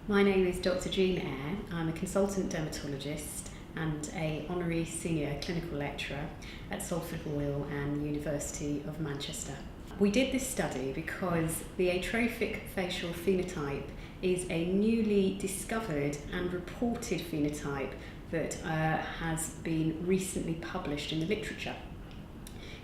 My name is Dr. Jean Ayer. I'm a consultant dermatologist and an honorary senior clinical lecturer at Salford Royal and University of Manchester. We did this study because the atrophic facial phenotype is a newly discovered and reported phenotype that has been recently published in the literature.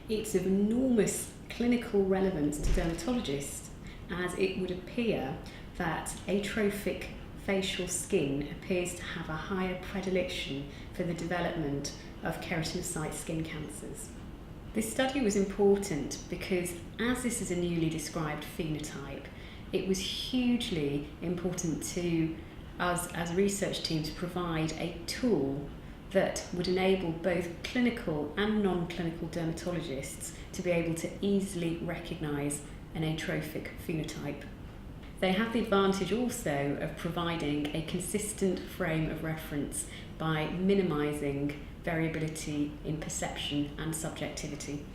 It's of enormous clinical relevance to dermatologists, as it would appear that atrophic facial skin appears to have a higher predilection for the development of keratinocyte skin cancers. This study was important because, as this is a newly described phenotype, it was hugely important to us as a research team to provide a tool that would enable both clinical and non-clinical dermatologists to be able to easily recognise an atrophic phenotype. They have the advantage also of providing a consistent frame of reference by minimising variability in perception and subjectivity.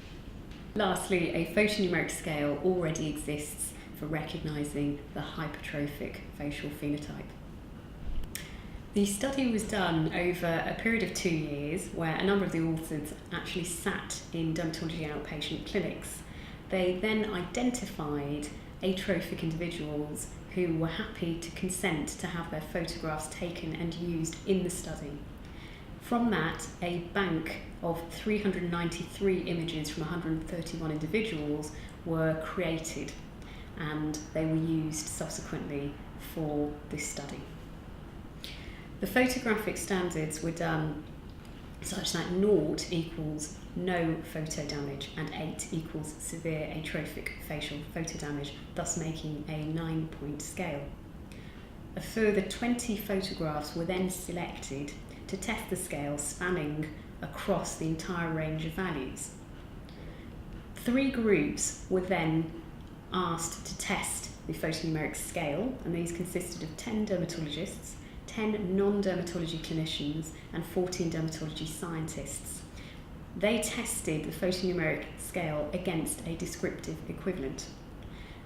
Lastly, a photonumeric scale already exists for recognising the hypertrophic facial phenotype. The study was done over a period of 2 years, where a number of the authors actually sat in dermatology outpatient clinics. They then identified atrophic individuals who were happy to consent to have their photographs taken and used in the study. From that, a bank of 393 images from 131 individuals were created, and they were used subsequently for this study. The photographic standards were done such that 0 equals no photodamage and 8 equals severe atrophic facial photodamage, thus making a 9-point scale. A further 20 photographs were then selected to test the scale spanning across the entire range of values. 3 groups were then asked to test the photonumeric scale, and these consisted of 10 dermatologists, 10 non-dermatology clinicians and 14 dermatology scientists. They tested the photonumeric scale against a descriptive equivalent.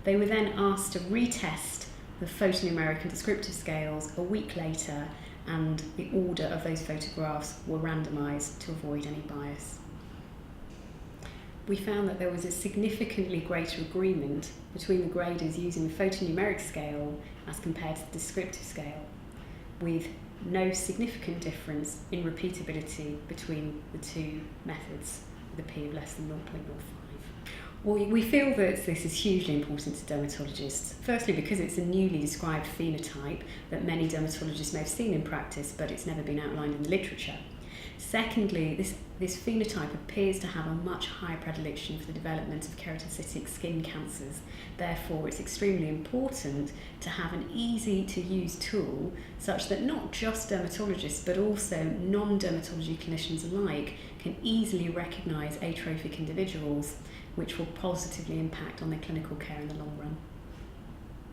They were then asked to retest the photonumeric and descriptive scales a week later, and the order of those photographs were randomised to avoid any bias. We found that there was a significantly greater agreement between the graders using the photonumeric scale as compared to the descriptive scale, with no significant difference in repeatability between the two methods, with a p of less than 0.05. We feel that this is hugely important to dermatologists, firstly because it's a newly described phenotype that many dermatologists may have seen in practice, but it's never been outlined in the literature. Secondly, this phenotype appears to have a much higher predilection for the development of keratinocytic skin cancers. Therefore, it's extremely important to have an easy-to-use tool such that not just dermatologists but also non-dermatology clinicians alike can easily recognise atrophic individuals, which will positively impact on their clinical care in the long run.